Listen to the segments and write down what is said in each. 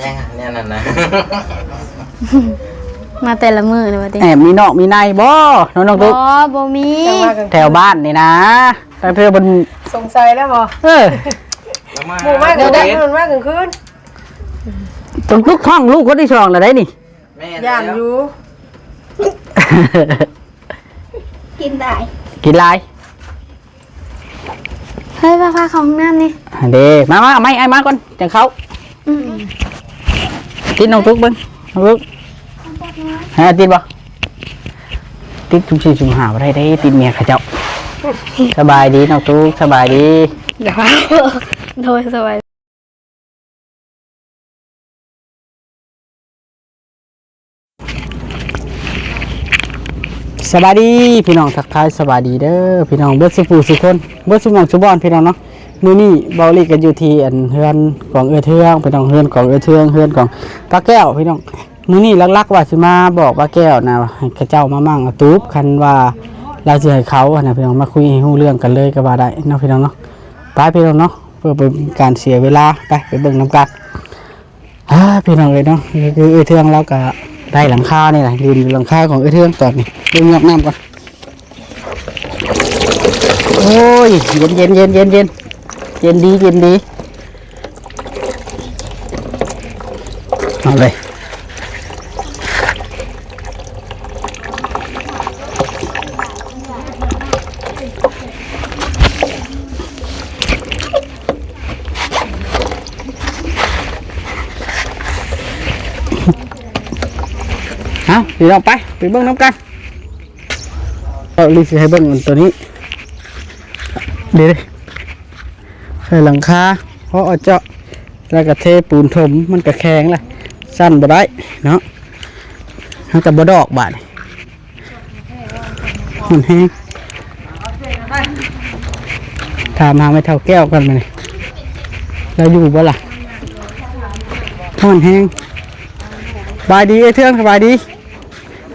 ยังเนี่ยนั่นนะ มาแต่ละมื้อเลยว่าติ แอบมีนอกมีในบ่น้องๆตุ๊ก บ่มี แถวบ้านนี่นะแต่เพื่อบน สงสัยแล้วบ่ เออ หมู่มากกันได้มันมากกลางคืน ตรงทุกห้องลูกคนที่ช่องละได้นี่ ย่านอยู่ กินได้ กินลาย เฮ้ยพาเข้าห้องน้ำนี่ เด้มาไม่ไอ้มาก่อนจังเขาติดน้องตุ๊กเบิ้งน้องตุ๊กฮะติดบ่ติดจุ่มชีจุ่มหาบ่ได้ติดเมียข้าเจ้าสบายดีน้องตุ๊กสบายดี เดี๋ยวโดยสบาย สบายดีพี่น้องทักทายสบายดีเด้อพี่น้องเบิดสุปูสุคนเบิดสุมองสุบอนพี่น้องเนาะมื้อนี้เบาลีกันอยู่ที่อันเฮือนของเอื้อเทืองพี่น้องเฮือนของเอื้อเทืองเฮือนของป้าแก้วพี่น้องมื้อนี้ลักๆว่าสิมาบอกป้าแก้วนะให้เขาเจ้ามามั่งเอาตูบคันว่าเราสิให้เขานะพี่น้องมาคุยให้รู้เรื่องกันเลยก็ว่าได้เนาะพี่น้องเนาะไปพี่น้องเนาะเพื่อเป็นการเสียเวลาไปเบิ่งนํกันพี่น้องเลยเนาะคือเอื้อเทืองเราก็ได้หลังคานี่แหละยืนอยู่หลังคาของเอื้อเทืองตอนนี้เบิ่งยับน้ำก่อนโอ้ยเย็นดีเอาเลยเอาเดี๋ยวเราไปเบิ้งน้ำกันเราลิซให้เบิ้งตัวนี้เดี๋ยวใส่หลังคาเพราะเอาเจาะแล้วก็เทปูนถมมันก็แข็งแหละสั้นบ่ได้เนาะมันจะบ่ดอกบาดมันแห้งถามหาไม่เท่าแก้วกันเลยเราอยู่บ่ล่ะมันแห้งบายดีไอ้เทืองสบายดี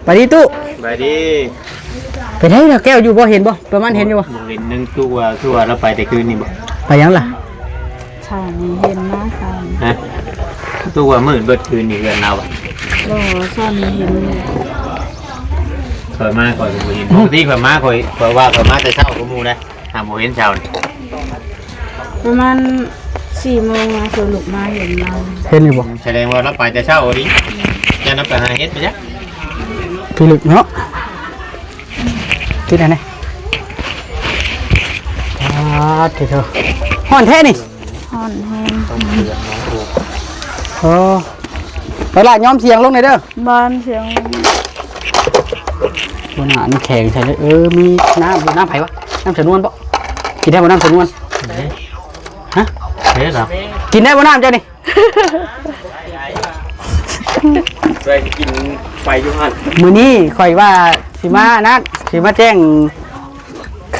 บายดีตู้ ไปดิ ไปไหนล่ะแก้วอยู่บ่เห็นบ่ประมาณเห็นอยู่บ่ เห็นนึงตัวเราไปแต่คืนนี่บ่ ไปยังล่ะ ชานี่เห็นนะชา ฮะตัวมื่นเบิดคืนนี่เรือนเราอ่ะ บ่ชานี่เห็น เคยมาก่อนบ่เห็นปกติเคยมาเคยว่าเคยมาแต่เช้าก็มูนะหาบ่เห็นเช้านี่ ประมาณ4 โมงนะคือลูกมาเห็นเรา เห็นอยู่บ่ แสดงว่าเราไปแต่เช้าดิจะนับไปหาเฮ็ดไปจ้ะ พี่ลึกเนาะที่ไหนเนี่ยที่เธอห่อนแท้นี่ ฮ้อนแฮง โอ้ไปละย้อมเสียงลงหน่อยเด้อ บ้านเสียง บนหานี่แข็งใช่เลยมีน้ำไผ่วะน้ำสนวนปะกินได้บ่น้ำสนวนฮะ เฮ็ดเหรอ กินได้บ่น้ำเจ้านี่ ไปกินไฟอยู่หั่น มื้อนี้ข่อยว่าสิมาแจ้ง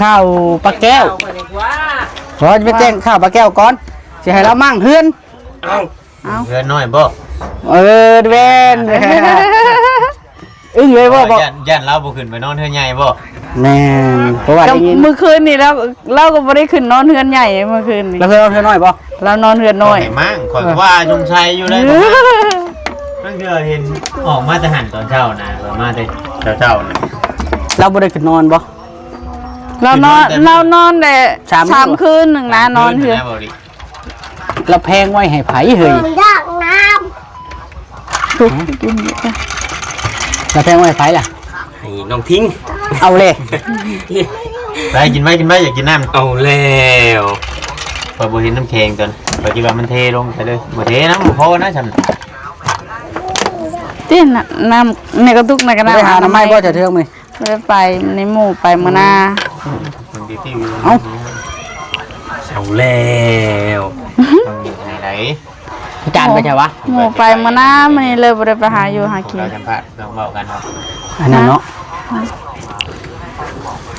ข้าวปลาแก้วขอจะไปแจ้งข้าวปลาแก้วก่อนสิให้เรามั่งเฮือน เอ้าเรือนน้อยบ่ เวน อึ้งเลยบ่บอก ย่านเราบ่ขึ้นไปนอนเฮือนใหญ่บ่ แม่เพราะว่าได้ยิน เมื่อคืนนี่แล้วเราก็บ่ได้ขึ้นนอนเฮือนใหญ่เมื่อคืนนี่ เราเคยเอาเธอน้อยบ่ เรานอนเฮือนน้อย ข่มั่งข่อยว่าจงชัยอยู่ได้บ่นั่นคือเห็นออกมาแต่หันตอนเช้านะออกมาแต่เช้าๆนะ เราบ่ได้ขึ้นนอนบ่ เรานอนแต่ 3 3 คืนหนึ่งนะนอนเฮือน เราแพงไว้ให้ไผเฮ้ย ทุกกิน เราแพงไว้ให้ไผล่ะ ให้น้องทิ้ง เอาเลย ไปกินไหมอยากกินน้ำเอาแล้วพอบ่เห็นน้ำแข็งตอนพอคิดว่ามันเทลงไปเลยบ่เทน้ำบ่พอนะฉัน ที่น้ำในกระตุกในกระ ไปหาน้ำไม้บ่จะเทืองมื้อ ไม่ไปในหมู่ไปมื้อหน้า มันดีที่ เอ้า เอาแล้วต้องอยู่ไหน จานไปใช่วะ หมู่ไปมื้อหน้ามื้อนี้เลยบ่ได้ไปหาอยู่หากิน เราจำพลาดต้องบอกกันเนาะ อันนั้นเนาะ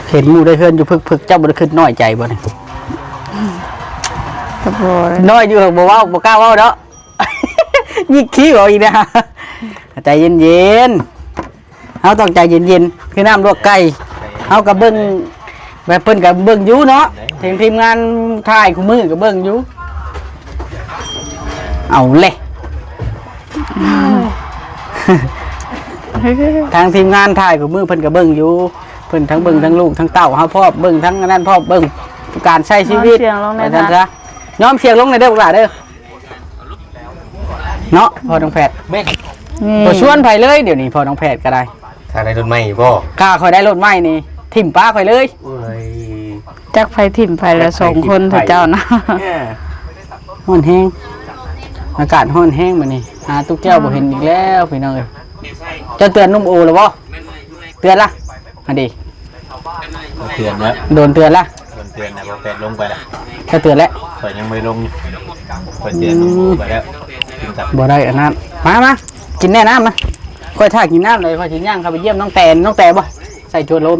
เห็นหมู่ได้เฮือนอยู่พึกๆเจ้าบ่ได้ขึ้นน้อยใจบ่นี่ ก็บ่ได้ น้อยอยู่บ่เว้าบ่กล้าเว้าเนาะ ยิกขี้เอาอีกนะใจเย็นๆเฮาต้องใจเย็นๆคือน้ำลวกไก่เฮาก็เบิ่งแบบเพิ่นก็เบิ่งอยู่เนาะทีมงานถ่ายคู่มือก็เบิ่งอยู่เอาเลย ทางทีมงานถ่ายกับมือเพิ่นก็เบิ่งอยู่เพิ่นทั้งเบิ่งทั้งลูกทั้งเต้าเฮาพ่อเบิ่งทั้งนั้นพ่อเบิ่งการใช้ชีวิต เสียงลงใน ว่าซั่นซะยอมเสียงลงในเด้อลูกหลานเด้อเนาะพ่อน้องแพทย์ แม่น บ่ชวนไผเลยเดี๋ยวนี้พ่อน้องแพทย์ก็ได้ ถ้าได้รถใหม่บ่ กล้าค่อยได้รถใหม่นี่ทิ่มป้าค่อยเลย โอ้ย จักไฟถิ่มไฟละ2คนเถอะเจ้านะ ฮ้อนแห้งอากาศฮ้อนแห้งมื้อนี้หาตุ๊กแก้วบ่เห็นอีกแล้วพี่น้องเอ้ยจะเตือนนุ่มโอแล้วบ่เตือนละอันดี เตือนแล้ว โดนเตือนละ เตือนนะบ่แปดลงไปละ จะเตือนแล้ว ข่อยยังไม่ลงข่อยเตือนลงไปแล้วกินตับ บ่ได้อันนั้นมากินแน่น้ำนะค่อยท่ากินน้ำเลยค่อยสิย่างเข้าไปเยี่ยมน้องแตนบ่ใส่จวนลม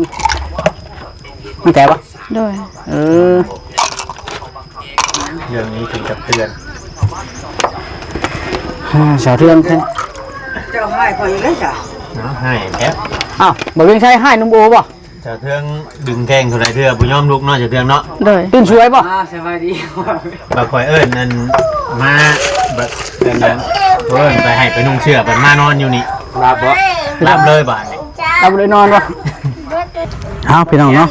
น้องแตบ่ ด้วย เรื่องนี้ถึงกับเตือน สาวเทืองขึ้น เจ้าให้ข่อยเลยจ้ะ เนาะให้แอบ อ้าวบ่เวียงใช้ให้นุ่มโอบ่ เจ้าเทืองดึงแข้งเท่าไรเทือผู้ยอมลุกเนาะเจ้าเทืองเนาะ ด้วย ตื่นช่วยบ่ สบายดี บ่คอยเอิ้นนั่นมาแบบเอิ้นนั้นเอิ้นไปให้ไปนุ่งเสื้อเพิ่นมานอนอยู่นี่รับบ่รับเลยบาดนี้ เราบ่ได้นอนบ่เอาพี่น้องเนาะ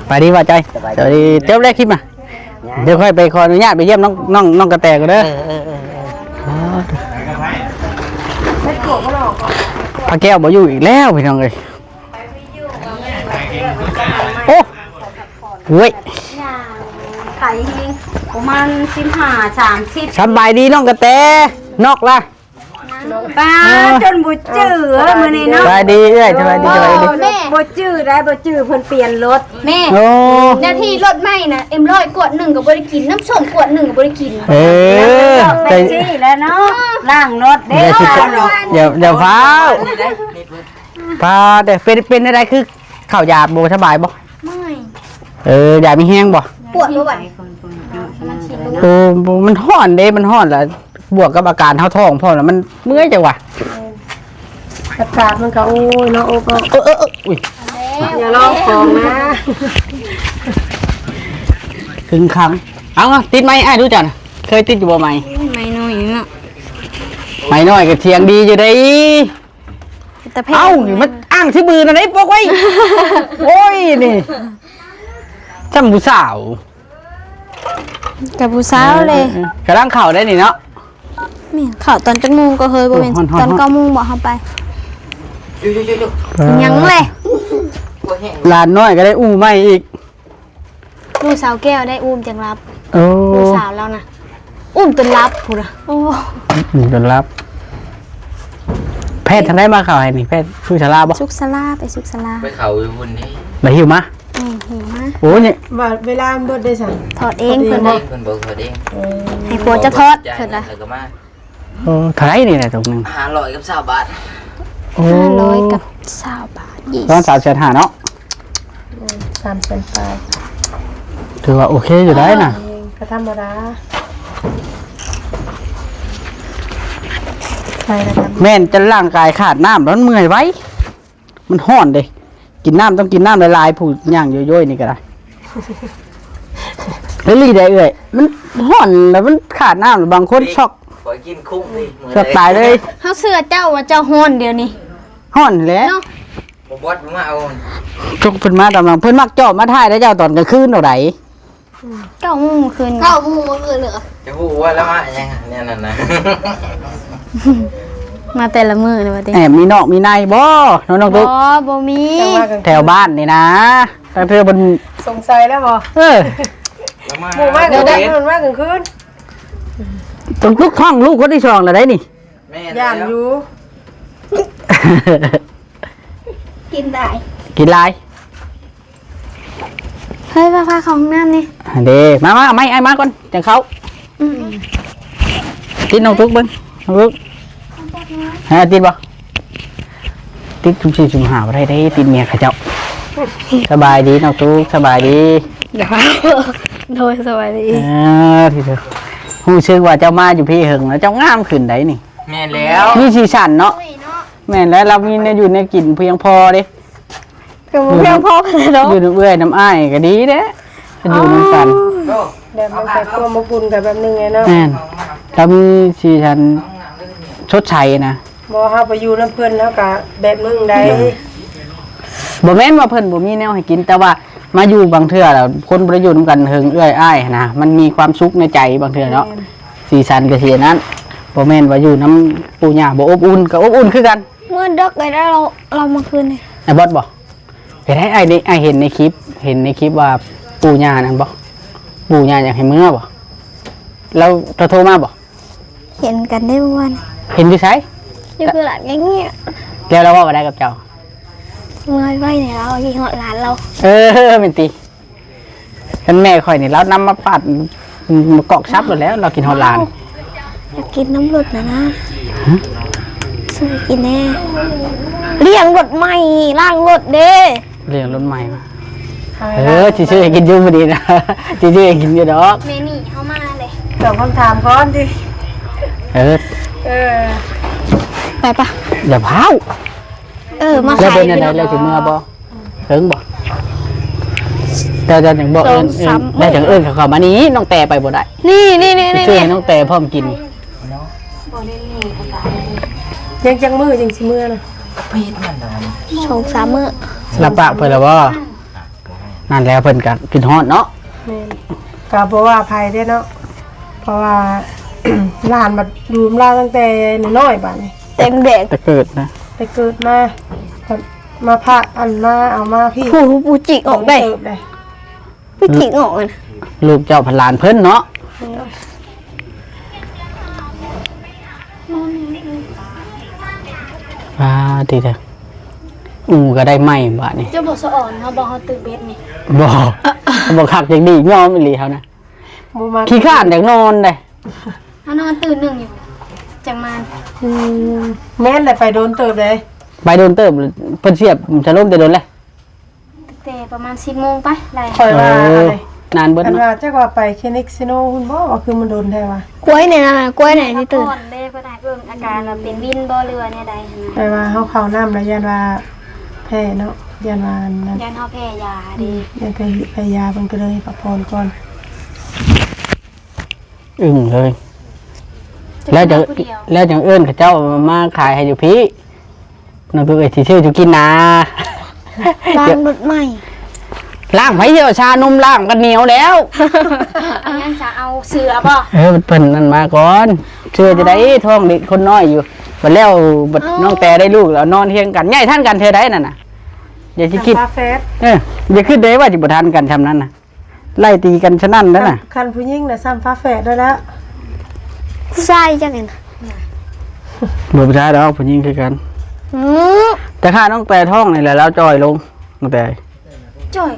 ไปดีว่าใจสวัสดีเจ้าแรกคลิปมาเดี๋ยวค่อยไปขออนุญาตไปเยี่ยมน้องกระแตกันเด้อพระแก้วบ่อยู่อีกแล้วพี่น้องเอ้ยโอ้เว้ย ขายจริงประมาณ15-30 สบายดีน้องกระแตนอกล่ะ ป้าจนบ่จื้อมื้อนี้เนาะ สบายดีเอ้ยสบายดีสบายดี แม่บ่จื้อได้บ่จื้อเพิ่นเปลี่ยนรถแม่ โอ้ หน้าที่รถใหม่น่ะเอ็มร้อยขวดหนึ่งก็บ่ได้กินน้ำส้มขวดหนึ่งก็บ่ได้กิน เออ ไปซี่แล้วเนาะล้างรถเด้ เดี๋ยวฟ้าวฟ้าเดี๋ยวเป็นอะไรคือข้าวยาบ่สบายบ่ ไม่ ยามีแห้งบ่ ปวดบ่ไหว มันฮ้อนเด้มันฮ้อนแล้วบวกกับอาการเท้าท้องพอแล้วมันเมื่อยจังวะ อากาศมันก็โอ้ยเนาะโอ้ก็ อุ้ย อย่าลองของนะ ถึงครั้งเอาติดไหมไอ้รู้จักเคยติดอยู่บ่ไหม ไม่น้อยเนาะ ไม่น้อยก็เทียงดีอยู่ได้ แต่เพ เอ้านี่มันอ้างที่มือนั่นไอ้พวกไว้โอ้ยนี่จำผู้สาว กับผู้สาวเลย กำลังเข่าได้นี่เนาะ แม่นเข้าตอนจักโมงก็เฮยบ่แม่น ฮ้อนๆ ตอน9:00นบ่เฮาไปยังเลย หลานน้อยก็ได้อู้ไม่อีก ลูกสาวแก้วได้อุ้มจังรับ โอ้ ลูกสาวแล้วนะอุ้มจนรับพูดอะโอ้ จนรับ แพทย์ทางได้มาข่าวให้นี่แพทย์ผู้ชราบ่ สุกสลาไปสุกสลา ไปเขาอยู่บนนี้ มาหิวมา หิวมา โอ้นี่ ว่าเวลาเบิดได้สั่น ถอดเองเพิ่น เอ นะ งเพิ่นบอกเขาเอง ให้ผัวจะทอด จ่าย เพิ่น เงิ นะ นแล้วก็มา โอ้เท่าไหรนี่แหละตรงนึง 500กับ20 บาท โอ้ 500กับ20 บาท ตอน3,500,000เนาะ 3เซนไป ถือว่าโอเคอยู่ได้น่ะ ก็ธรรมดาใช่แล้วครับ แม่นจะร่างกายขาดน้ำแล้วมันเมื่อยไว้ มันห้อนเด้กินน้ำต้องกินน้ำละลายผู้ย่างย่อยๆนี่ก็ได้แล้วลีได้เอ่ยมันห้อนแล้วมันขาดน้ำบางคนช็อก ขอกินคุ้มนี่มื้อ ช็อกตายเลย เฮาเชื่อเจ้าว่าเจ้าฮ้อนเดี๋ยวนี้ ห้อนแหล้ว เนาะ บ่บอดบ่มาเอา จกเพิ่นมาตำลังเพิ่นมักจอบมาถ่ายแล้วเจ้าตอนกลางคืนเอาได 9:00 นคืน9:00 นมื้อคืนเหรอ จะฮู้ว่าแล้วมายังเนี่ยนั่นน่ะ มาแต่ละมื้อเลยว่าติ แอบมีนอกมีในบ่น้องๆ บ่ ตุ๊ก บ่มี จังว่ากัน แถวบ้านนี่นะแต่เธอบน สงสัยแล้วบ่ แล้วมา หมู่มากกลางคืนมันมากกลางคืน ตรงลูกท้องลูกคนที่สองแล้วได้นี่ แม่ ย่านอยู่ กินได้ กินลาย เฮ้ยพาเข้าห้องน้ำนี่ เด้มาไม่ไอ้มาก่อนจังเขาติดน้องตุ๊กเบิ้งน้องตุ๊กติดบ่ติดชุ่มชีชุ่มหาบ่ได้ได้ติดเมียเขาเจ้าสบายดีน้องตุ๊กสบายดี เดี๋ยวโดยสวัสดี ที่เธอฮู้ชื่อว่าเจ้ามาอยู่พี่หึงแล้วเจ้างามขึ้นได้นี่ แม่แล้ว มีสีสันเนาะแม่นแล้วเรามีเนี่ยอยู่ในกลิ่นเพียงพอเด้ ก็บ่เพียงพอกันเนาะ อยู่น้ำเอื้อยน้ำอ้ายก็ดีเด้อยู่น้ำกัน โอ้ แบบมันแต่ตัวมาบุญกับแบบนึงไงเนาะ แม่นแล้วมีสีชันชดใช้นะ บ่เฮาไปอยู่น้ำเพิ่นแล้วก็แบบนึงได้ บ่แม่นว่าเพิ่นบ่มีแนวให้กินแต่ว่ามาอยู่บางเทื่อแล้วคนบ่ได้อยู่นำกันเฮิงเอื้อยอ้ายนะมันมีความสุขในใจบางเทื่อเนาะสีสันก็สินั้นบ่แม่นว่าอยู่น้ำปู่ย่าบ่อบอุ่นก็อบอุ่นคือกัน เมื่อดึกเลยแล้วเรามาคืนนี่ ไอ้บอสบ่ไปได้ไอ้เห็นในคลิปว่าปู่ย่านั่นบ่ปู่ย่าอยากให้เมื่อบ่แล้วโทรมาบ่ เห็นกันได้เมื่อวาน เห็นอยู่ไส อยู่คือหลานอย่างเงี้ย แล้วเราว่าบ่ได้กับเจ้า เมื่อไว้เนี่ยเรายิงหอดหลานเรา เป็นตีท่านแม่ข่อยนี่แล้วนำมาปัดมากอกซับหมดแล้ว เรากินฮอลลาน อยากกินน้ำรดนะซื้อกินแน่เลี้ยงรถใหม่ล่างรถเด้ เรื่องรถใหม่มาที่ชื่อให้กินอยุ่พอดีนะ ที่ชื่อให้กินอยู่ดอก เมนี่เข้ามาเลย ตอบคำถามก่อนดิ เออ ไปปะ อย่าพาว มา แล้ว ขาย เป็นยังไงเลยถึงเมื่อบ่เอิงบ่แต่จะอย่างบอกได้ถึงเอิงเขามานี้น้องแต่ไปบ่ได้ นี่ ชื่อให้น้องแต่พร้อมกิน ยังจังมือจังสิมือน่ะ พีดมันตอนนี้ 2-3 มื้อ รับปากเพิ่นแล้วบ่นั่นแล้วเพิ่นก็กินฮอดเนาะ แม่นก็บ่ว่าภัยได้เนาะเพราะว่า หลานมาอยู่ลาวตั้งแต่น้อยๆบัดนี้ เต็มเด็ก แต่เกิดนะ ไปเกิดมามาพระอันมาเอามาพี่ ผู้จิกออกได้ เติบได้ ผู้จิกออกเลย ลูกเจ้าพันหลานเพิ่นเนาะดีเถอะก็ได้ไหมบ้านี่ เจ้าบอกสะอ่อนเขาบอกเขาตื่นเบ็ดนี่ บอกขักอย่างดียอมอีหลีเขานะ บ่มา ขี้ข้านอยากนอนเลย เขานอนตื่นหนึ่งอยู่จังมัน แม่นได้ไปโดนเติบเลย ไปโดนเติบเพิ่นเสียบจะล้มจะโดนเลย แต่ประมาณ10 โมงไปไร คอยว่าอะไร นานเบิ้ล อัน เนาะ ว่าจักว่าไปคลินิกซิโนคุณบ่ว่าคือมันโดนแท้ว่ะ กล้วยเนี่ยนะกล้วยไหนที่ตื่นเด้ก็ได้เพิ่งอาการเราเป็นวินบ่เรือเนี่ยใด ไปว่าเฮาเข้าน้ำแล้วยันว่าแพ้เนาะยันว่านั่น ยันเขาแพ้ยาดี ยันไปยาเพิ่นก็เลยพักผ่อนก่อน เลย แล้วจังเอิ้นเขาเจ้ามาขายให้อยู่พี่น้องตัวเอ้ยที่ชื่อจุกินนะ ล้างรถใหม่ ล่างไผเดียวชานมล่างกันเหนียวแล้ว อันนั้นจะเอาเสือบ่ เพิ่นนั่นมาก่อนเชื่อจะได้ท้องเด็กคนน้อยอยู่บัดแล้วบัดน้องแต่ได้ลูกแล้วนอนเฮียงกันใหญ่ท่านกันเธอได้นั่นน่ะอย่าสิคิด ฟ้าแฟด อย่าคิดได้ว่าสิบ่ทันกันทำนั้นน่ะไล่ตีกันฉะนั้นนั่นน่ะ คันผู้หญิงน่ะซ้ำฟ้าแฟดได้แล้ว ใช่จังไง บ่ผู้ชายดอกผู้หญิงคือกันแต่ข้าน้องแต่ท้องนี่แหละแล้วจอยลงน้องแต่ จ่อย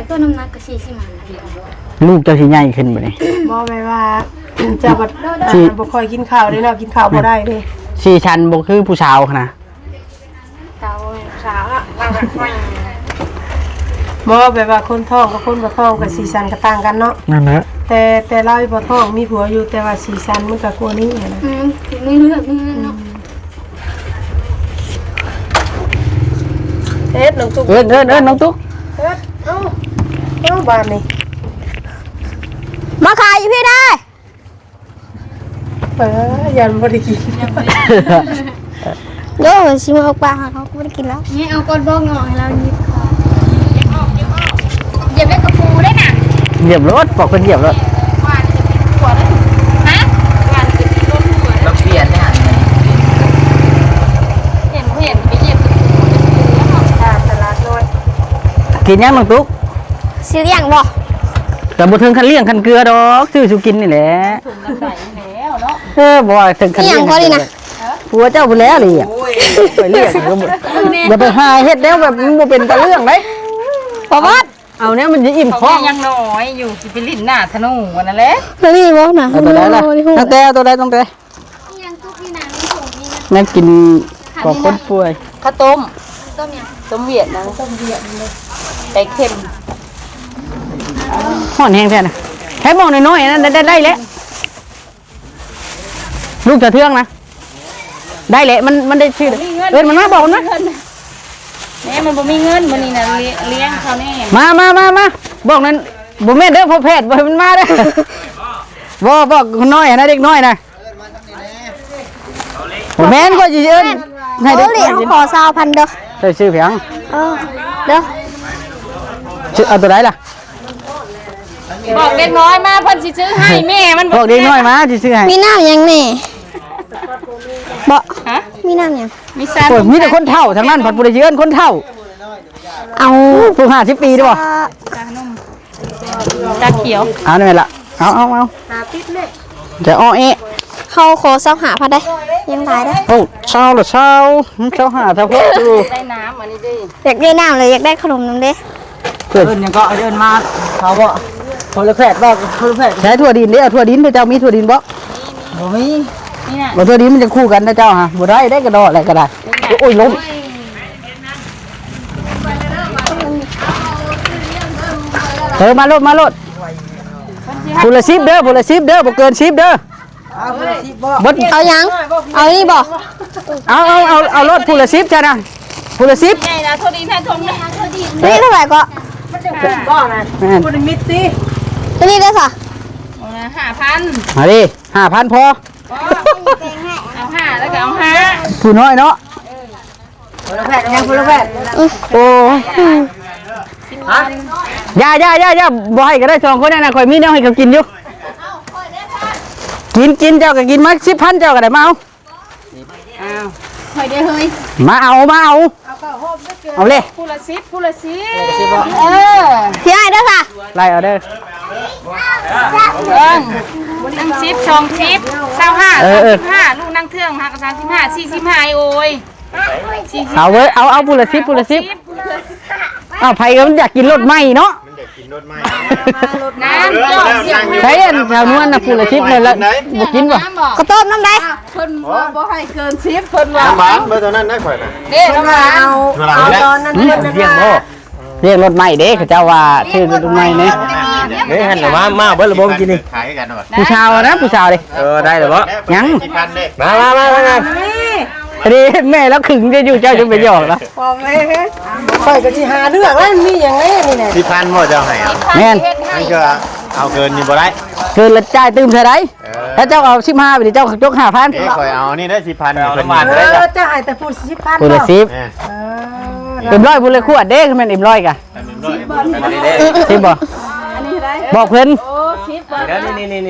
ก็น้ำหนักก็40 มัน ลูกเจ้าสิใหญ่ขึ้นบ่นี่ บ่แม่ว่าจะบ่บ่ค่อยกินข้าวได้เนาะกินข้าวบ่ได้เด้ สี่ชั้นบ่คือผู้สาวนะ เก่าสาวอ่ะล้างรถใหม่ บ่แบบว่าคนท้องกับคนบ่ท้องก็สีสันก็ต่างกันเนาะ นั่นแหละ แต่เราบ่ท้องมีผัวอยู่แต่ว่าสีสันมันก็กว่านี้นะ ไม่เลือกนี่เนาะ เฮ็ดน้องตุ๊ก เอิ้นน้องตุ๊ก เฮ็ดเอ้าบ้านนี่ มาขายอยู่พี่ได้ ยันบ่ได้กิน เดี๋ยวชิมเอาปลาเขาไม่ได้กินแล้วนี่เอาก้อนบ้องงอให้เรายิบเหยียบได้กับปูได้น่ะ เหยียบรถบอกคนเหยียบรถ เราเปลี่ยนเนี่ย เห็นไปเหยียบกับปู ตลาดน้อย กินยังน้องตุ๊ก ซื้ออย่างบ่ แต่บ่ถึงคันเลี้ยงคันเกลือดอกซื้อสุกินนี่แหละบ่ว่าถึงคันเลี้ยงผัวเจ้าบ่แล้วเลยไปเลี้ยงก็บ่อย่าไปหาเฮ็ดแล้วแบบมันบ่เป็นตะเรื่องเด้ ปะวัด เอาเนี่ยมันจะอิ่มท้อง ยังน้อยอยู่สิไปลิ้นหน้าธนูวันนั้นแหละ นี่บ่น่ะ เอาตัวใดล่ะตั้งแต่เอาตัวใดตั้งแต่ ยังทุกที่น้ำส่งนี่นะ นั่นกินของคนป่วย ข้าวต้ม ต้มยัง ต้มเวียดนะต้มเวียดเลยไก่เค็ม ห่อนแห้งแท้น่ะให้มองน้อยๆนั่นได้แล้วลูกจะเทื่องนะได้แหละมันได้ชื่อมันมาบอกนะ แม่มันบ่มีเงินมื้อนี้น่ะเลี้ยงเขาแน่ มาบอกนั้น บ่แม่นเด้อพ่อแพทย์บ่ให้มันมาเด้อบ่บอกคนน้อยนะเด็กน้อยนะบ่แม่นก็สิเอิ้นให้เด็ก เหรียญขอ20,000เด้อ ได้ชื่อเพียง เด้อ ชื่อเอาตัวไหนล่ะ บอกเด็กน้อยมาเพิ่นสิซื้อให้แม่มัน บอกเด็กน้อยมาสิซื้อให้ มีน้ำยังแน่บ่ ฮะ มีน้ำยัง มีซัน โอ้ยมีแต่คนเฒ่าทั้งนั้นผัดบ่ได้สิเอิ้นคนเฒ่า เอา ผู้50ปีเด้อบ่ ตาเขียว เอาหน่อยล่ะเอาจะอ้อเอะ เขาขอ25,000ได้ยังได้ได้ โอ้เช้าละเช้าหาเท่าพวกอยู่ ได้น้ำอันนี้ดิ อยากได้น้ำเลยอยากได้ขนมน้ำเด้ เพิ่นยังก็เดินมาเขาบ่โทรแพทย์บ่โทรแพทย์ใช้ถั่วดินเด้อถั่วดินเจ้ามีถั่วดินบ่บ่มี นี่น่ะ บ่ถั่วดินมันจะคู่กันนะเจ้าฮะบ่ได้กระดออะไรก็ได้โอ้ยล้มมาโลดผู้ละ10เด้อผู้ละ10เด้อบ่เกิน10เด้อบ่ เอายังเอานี่บ่ เอารถผู้ละ10จ้ะนะผู้ละ10 ใหญ่นะโทษดีแท้ทงนะ นี่เท่าไหร่ก็ แม่น บ่ได้มิดติ ตัวนี้ได้สะ โอ้นะ5,000 มาดิ 5,000พอ เอา5แล้วก็เอา5 ผู้น้อยเนาะ ผู้ละแพทย์ โอ้ย่าบ่ให้ก็ได้2คนนั่นน่ะข่อยมีแนวให้เขากินอยู่กินเจ้าก็กินมา10,000เจ้าก็ได้มาเอา อ้าวเฮ้ยเด้เฮ้ย มาเอาเอาเลย ผู้ละ10ผู้ละ10 พี่ไอ้ได้สะ ไล่เอาเด้อ นั่ง10 2 10 25 35ลูกนั่งเทื่องหัก35 45โอ้ย เอาเว้ยเอาผู้ละ10เอาไผก็มันอยากกินรถใหม่เนาะ น้ำจอกเสียง ใช้อันแถวนวลน่ะผู้ละ10เลยละบ่กินบ่ น้ำบอก กระต้มน้ำได้ เพิ่นบ่ให้เกิน10เพิ่นว่า น้ำหวานเบอร์ตัวนั้นได้ข่อยนะ เด้น้ำหวาน เอาตอนนั้นเพิ่นจะ เรียกบ่เรียกรถใหม่เด้เขาเจ้าว่าชื่อรถใหม่นี่ เฮ้ยหันมาเบอร์ระบบกินนี่ขายกันหน่อย ผู้ชาวนะผู้ชาวดิ ได้หรือเปล่า ยัง พันเด้ มาดิแม่แล้วขึงจะอยู่เจ้าจะไปหยอกแล้ว บอกเลยข่อยก็สิหาเรื่องแล้วมันมีหยังไงนี่แหละ ที่พันหมดจะให้เอา แม่น มันก็เอาเกินนี่บ่ได้ คือละจ่ายตื้มเท่าไรถ้าเจ้าเอา15ไปดิเจ้าจก5,000 เอ้ข่อยเอานี่ได้10,000เอาน้ำมัน จะให้แต่ผู้10,000 ผู้ละ เนาะ 10เต็มร้อยผู้ละขวดเด้คือแม่นเต็มร้อยกะสิบ่บอกเพิ่น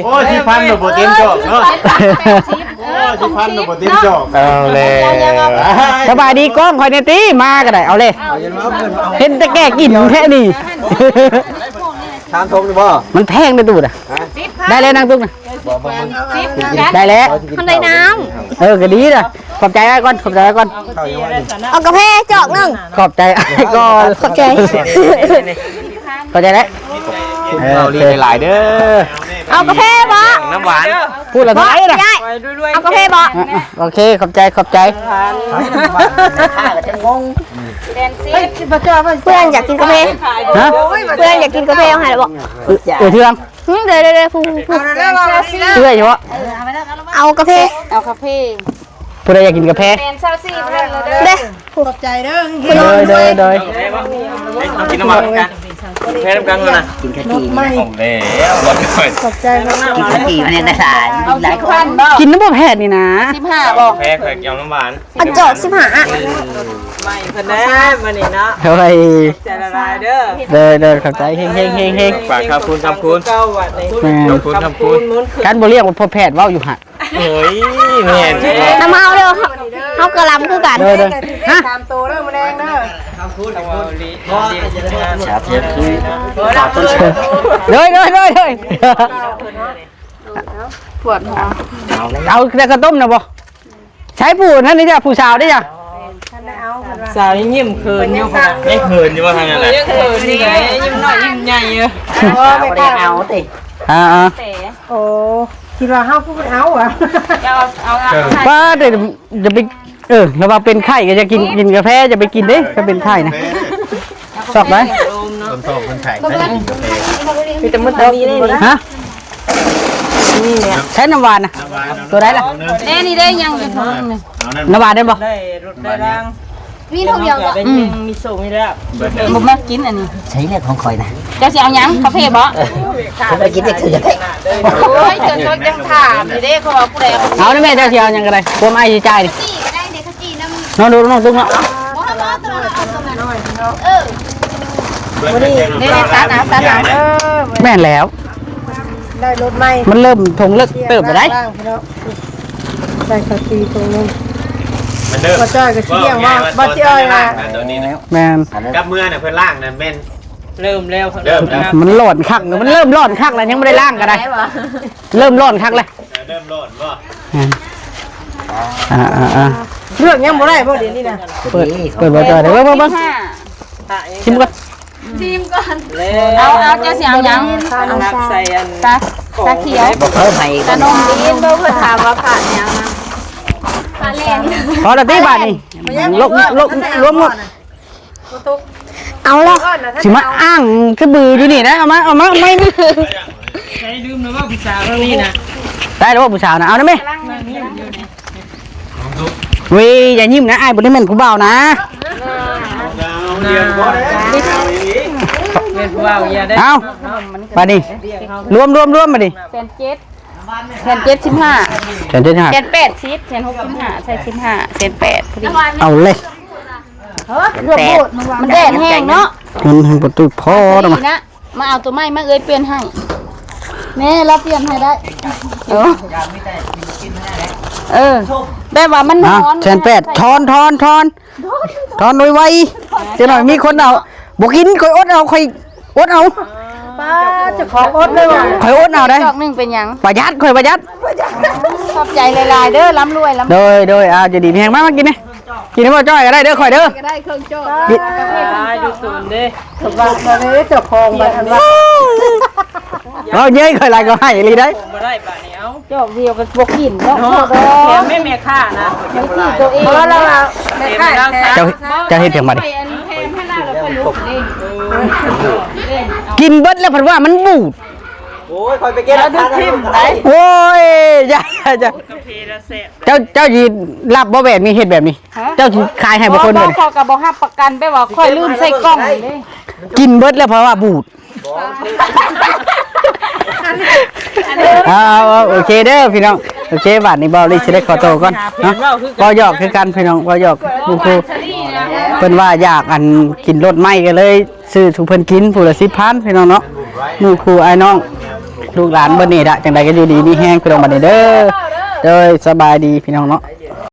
โอ้10,000หนูบ่เต็มจอกเนาะโอ้10,000หนูบ่เต็มจอกเอาเลย สบายดีก้องคอยในตีมาก็ได้เอาเลยเห็นแต่แก่กินแค่นี้ ทานทงหรือบ่ มันแพงไปตูดอ่ะได้แล้วนางตุ๊กนะได้แล้ว มันได้น้ ก็ดีนะขอบใจไอ้ก่อนขอบใจไอ้ก่อน ำเอากาแฟจอกหนึ่ง ขอบใจไอ้ก่อน ขอบใจ ขอบใจแล้ว เราเรียนหลายเด้อ เอากาแฟบ่ น้ำหวาน พูดอะไร บ่ นะ ได้เอากาแฟบ่ โอเคขอบใจขอบใจ เพื่อนอยากกินกาแฟ ฮะ เพื่อนอยากกินกาแฟเอาให้หรือบ่ เทือง เดี๋ยวผู้ เทื่อยอยู่วะ เอากาแฟ เอาคาเฟ่ ผู้ใดอยากกินกาแฟ เป็นเช้าสี่เพิ่นเลย เด้ ขอบใจเด้อ โดย กินน้ำมันกันแพ้น้ำกันนะ รถไม่ ของแล้วรถไม่ ขอบใจมาก เอา10,000บ่ กินน้ำบ่แพทย์นี่นะ 15บ่ แพ้เคยกินน้ำหวาน เอาจอก15 เท่าไหร่ ใจละลายเด้อ เดินขอบใจเฮง ฝากครับคุณคำคุณ เก้าวัดใน แม่ คำคุณคำคุณ การบ่เรียกว่าพ่อแพทย์เว้าอยู่หั่น เฮ้ยแม่จริง น้ำเมาเด้อเฮากระลำคือกัน เดินฮะ ตามโตเด้อแมลงเด้อ เดินปวดหัวเอาแต่กระต้มนะบ่ใช้ผู้นั่นนี่จ้ะผู้สาวได้จ้ะ สาวยิ้มเขินอยู่ค่ะ ไม่เขินอยู่ว่าทางนั้นแหละ ยังเขินนี่ไงยิ้มหน่อยยิ้มใหญ่เยอะ ไม่ได้เอาติ โอ้คิดว่าเฮาผู้เอาอ่ะ เอา ป้าเดี๋ยวจะไปเราว่าเป็นไข้ก็จะกินกาแฟจะไปกินเด้ก็เป็นไข้นะชอบไหม คนโตคนไข่ได้กินกาแฟ มีแต่มืดตานี้เลย ฮะใช้น้ำหวานนะตัวไหนล่ะ นี่ได้ยังอยู่ท้องนี่ น้ำหวานได้บ่ ได้รถได้ร่าง มีเท่าเดียวก็ เป็นยังมีโซ่มีแล้ว บ่มากินอันนี้ ใช้เรื่องของข่อยนะ เจ้าสิเอาหยังกาแฟบ่ ผมไปกินเด็กถือจะได้ โอ้ยจนเขายังถามอยู่เด้เขาว่าผู้ใดเอา เอาได้แม่เจ้าสิเอาหยังก็ได้พวกไอ้สิจ่ายดิ จี้ก็ได้เด็กเขาจี้น้ำ น้องดูน้องตุ้งเนาะ บ่เอาตัวนั้นเอาตัวนั้นนี่ตาหนาว แม่นแล้ว ได้รถใหม่ มันเริ่มทงเลิกเติบไปได้ บ้างพี่น้องได้ข้าวตีตรงนึง มันเดิม บ่จ้อยก็สิเลี้ยงว่าบ่จ้อยว่า ตัวนี้นะ แม่น กับเมื่อน่ะเพิ่นล่างน่ะแม่น เริ่มแล้ว เริ่มแล้ว มันร้อนคักมันเริ่มร้อนคักแล้วยังไม่ได้ล้างก็ได้เริ่มร้อนคักแล้ว เริ่มโลดบ่ อ่า เรื่องยังบ่ได้บ่เดี๋ยวนี้นะ เปิดบ่จ่อยเดี๋ยวเบิ่งชิมก่อน เอาเจ้าสิเอาหยัง นักใส่อัน ตาเขียว บอกเขาให้ ตานมดีนบ่เพิ่นถามว่าผ่านหยังนะผ่านแล่น พอแล้วตีบาทนี่ลบรวมหมด เอาละ สิมาอ้างคือบืออยู่นี่นะเอามาไม่ ใช้ลืมนะว่าผู้สาวเท่านี้นะ ได้แล้วว่าผู้สาวนะเอาได้ไหมเว้ยอย่ายิ้มนะไอ้บุญนี่แม่นผู้บ่าวนะ เรียนบ่ได้เอาอย่างนี้ เป็นผู้ว่าอย่าได้ เอาไปดิรวมมาดิ 1,700 1,715 เชิญเจ้าค่ะ 1,810 1,615ใส่15 1,800พอดี เอาเลย มันแดดแห้งเนาะ เงินให้ประตูพ่อนะมา นะมาเอาตัวไม้มาเอ้ยเปลี่ยนให้แม่รับเปลี่ยนให้ได้แบบว่ามัน อ่ะ ร้อน เชิญแปดทอนโดยไวเจ้าหน่อยมีคนเอาบอกกินคอยอดเอาคอยอดเอา ป้าเจ้าของอดเลยว่ะ คอยอดเอาได้ ดอกหนึงเป็นหยัง ประหยัดคอยประหยัด ขอบใจหลายๆเด้อร่ำรวยร่ำ โดยจะดีแพงมากมากินนี่กินให้พ่อจ้อยก็ได้เด้อคอยเด้อ ก็ได้เครื่องโจ้ ดูตูนเด้ ถูกว่าบ่ได้เจ้าของบ่ทันว่า เอาเย้ยคอยไรก็ให้ลีได้ ผมมาได้ป่ะเนี่ยเอา ดอกเดียวก็บ่กินเนาะ แถมไม่แม่ค่านะ ตัวเอง เพราะเรา แถมไม่ได้ใส่ เจ้าเฮ็ดเพียงมาดิ อันแพงให้หน้าแล้วก็ลุกดิ กินเบิดแล้วเพิ่นว่ามันบูด โอ้ยคอยไปเก็บแล้วทุกทีมได้ โอ้ยอย่า กาแฟละแซ่บ เจ้าสิรับบ่แบบนี้เฮ็ดแบบนี้ เจ้าสิขายให้บ่คน บ่ เด้อ ขอก็บ่รับประกันไปว่าค่อยลืมใส่กล้องเด้ กินเบิดแล้วเพราะว่าบูดเอาโอเคเด้อพี่น้องโอเคบาดนี้เบาลิสิได้ขอโตวก่อนเนาะบ่หยอกคือกันพี่น้องบ่หยอกครูเพิ่นว่าอยากอันกินรสไหม้ก็เลยซื้อทุกเพิ่นกินผู้ละ10,000พี่น้องเนาะหมู่ครูไอ้น้องลูกหลานเบิ่นนี่ละจังใดก็อยู่ดีมีแฮงพี่น้องบัดนี้เด้อสบายดีพี่น้องเนาะ